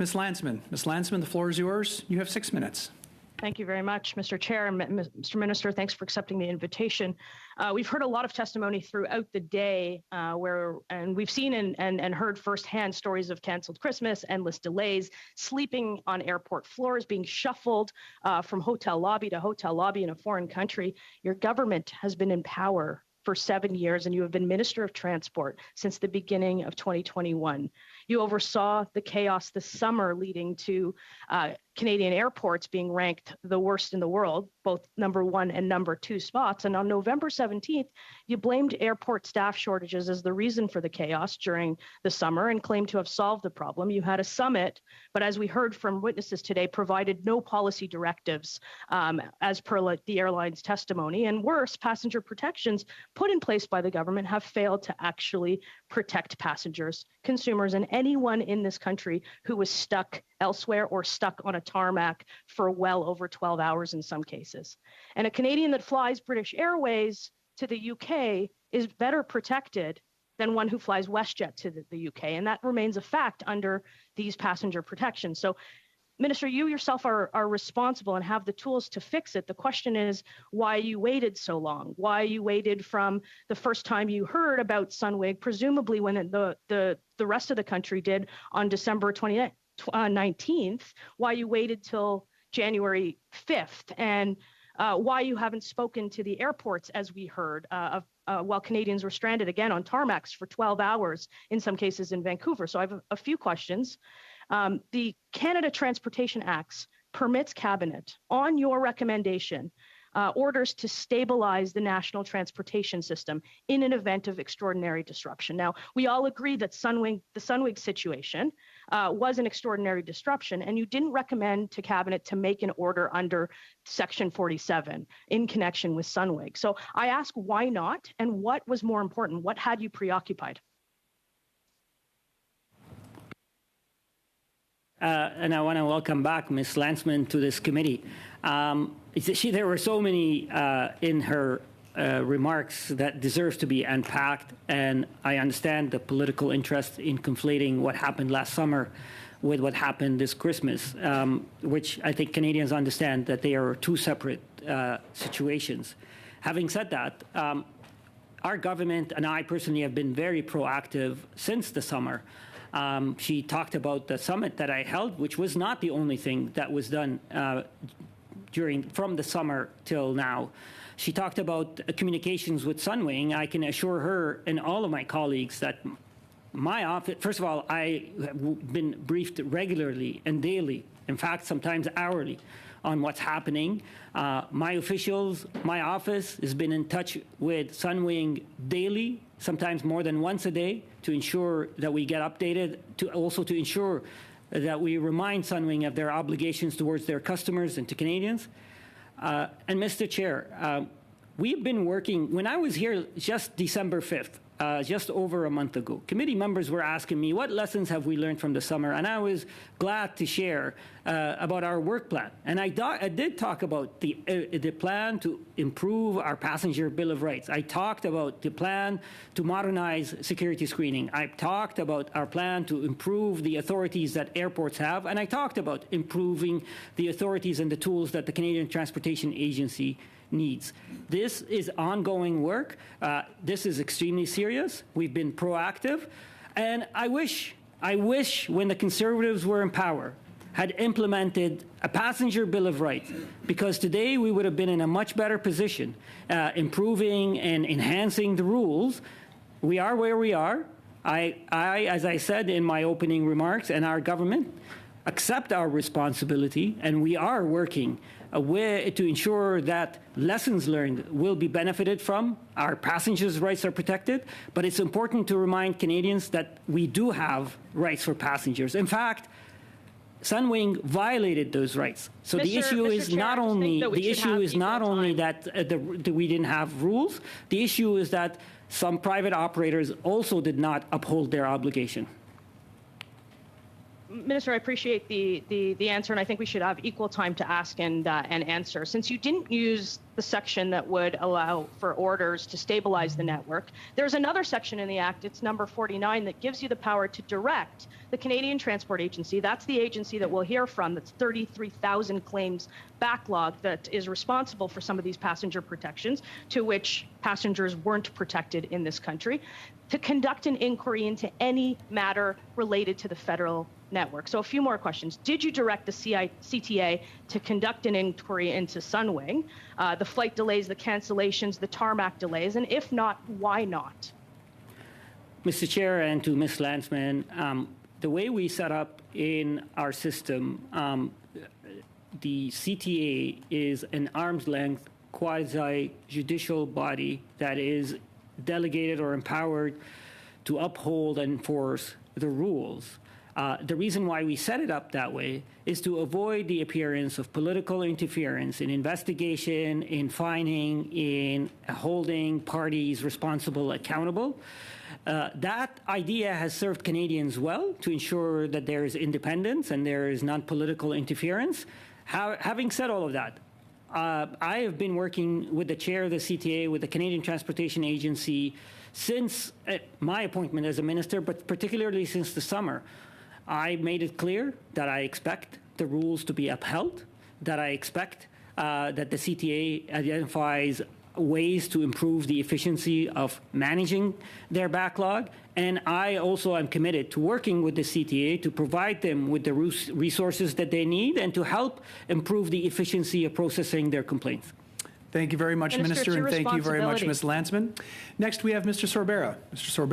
Ms. Lantsman. Ms. Lantsman, the floor is yours. You have 6 minutes. Thank you very much, Mr. Chair. Mr. Minister, thanks for accepting the invitation. We've heard a lot of testimony throughout the day and we've seen and heard firsthand stories of canceled Christmas, endless delays, sleeping on airport floors, being shuffled from hotel lobby to hotel lobby in a foreign country. Your government has been in power for 7 years, and you have been Minister of Transport since the beginning of 2021. You oversaw the chaos this summer leading to Canadian airports being ranked the worst in the world, both #1 and #2 spots. And on November 17th, you blamed airport staff shortages as the reason for the chaos during the summer and claimed to have solved the problem. You had a summit, but as we heard from witnesses today, provided no policy directives as per the airline's testimony. And worse, passenger protections put in place by the government have failed to actually protect passengers, consumers, and anyone in this country who was stuck elsewhere or stuck on a tarmac for well over 12 hours in some cases. And a Canadian that flies British Airways to the UK is better protected than one who flies WestJet to the UK. And that remains a fact under these passenger protections. So, Minister, you yourself are responsible and have the tools to fix it. The question is why you waited so long, why you waited from the first time you heard about Sunwing, presumably when the rest of the country did on December 19th, why you waited till January 5th, and why you haven't spoken to the airports, as we heard, while Canadians were stranded again on tarmacs for 12 hours, in some cases in Vancouver. So I have a few questions. The Canada Transportation Acts permits Cabinet, on your recommendation, orders to stabilize the national transportation system in an event of extraordinary disruption. Now, we all agree that the Sunwing situation was an extraordinary disruption, and you didn't recommend to Cabinet to make an order under Section 47 in connection with Sunwing. So I ask, why not? And what was more important? What had you preoccupied? And I want to welcome back Ms. Lantsman to this committee. There were so many in her remarks that deserves to be unpacked, and I understand the political interest in conflating what happened last summer with what happened this Christmas, which I think Canadians understand that they are two separate situations. Having said that, our government and I personally have been very proactive since the summer. She talked about the summit that I held, which was not the only thing that was done from the summer till now. She talked about communications with Sunwing. I can assure her and all of my colleagues that my office, first of all, I have been briefed regularly and daily, in fact, sometimes hourly, on what's happening. My officials, my office has been in touch with Sunwing daily, sometimes more than once a day, to ensure that we get updated, to ensure that we remind Sunwing of their obligations towards their customers and to Canadians. And Mr. Chair, we've been working, when I was here just December 5th, just over a month ago, committee members were asking me, what lessons have we learned from the summer? And I was glad to share about our work plan. And I did talk about the plan to improve our passenger Bill of Rights. I talked about the plan to modernize security screening. I talked about our plan to improve the authorities that airports have. And I talked about improving the authorities and the tools that the Canadian Transportation Agency needs. This is ongoing work. This is extremely serious. We've been proactive. And I wish when the Conservatives were in power, had implemented a passenger Bill of Rights, because today we would have been in a much better position, improving and enhancing the rules. We are where we are. As I said in my opening remarks, and our government accept our responsibility, and we are working to ensure that lessons learned will be benefited from, our passengers' rights are protected, but it's important to remind Canadians that we do have rights for passengers. In fact, Sunwing violated those rights. So the issue is not only that we didn't have rules. The issue is that some private operators also did not uphold their obligation. Minister, I appreciate the answer, and I think we should have equal time to ask and answer. Since you didn't use the section that would allow for orders to stabilize the network, there's another section in the Act, it's number 49, that gives you the power to direct the Canadian Transport Agency, that's the agency that we'll hear from, that's 33,000 claims backlog, that is responsible for some of these passenger protections to which passengers weren't protected in this country, to conduct an inquiry into any matter related to the federal network. So a few more questions. Did you direct the CTA to conduct an inquiry into Sunwing, the flight delays, the cancellations, the tarmac delays, and if not, why not? Mr. Chair, and to Ms. Lantsman, the way we set up in our system, the CTA is an arm's length quasi-judicial body that is delegated or empowered to uphold and enforce the rules. The reason why we set it up that way is to avoid the appearance of political interference in investigation, in fining, in holding parties responsible accountable. That idea has served Canadians well to ensure that there is independence and there is non-political interference. Having said all of that, I have been working with the chair of the CTA, with the Canadian Transportation Agency, since my appointment as a minister, but particularly since the summer. I made it clear that I expect the rules to be upheld, that I expect that the CTA identifies ways to improve the efficiency of managing their backlog. And I also am committed to working with the CTA to provide them with the resources that they need and to help improve the efficiency of processing their complaints. Thank you very much, Minister, and thank you very much, Ms. Lantsman. Next, we have Mr. Sorbera. Mr. Sorbera.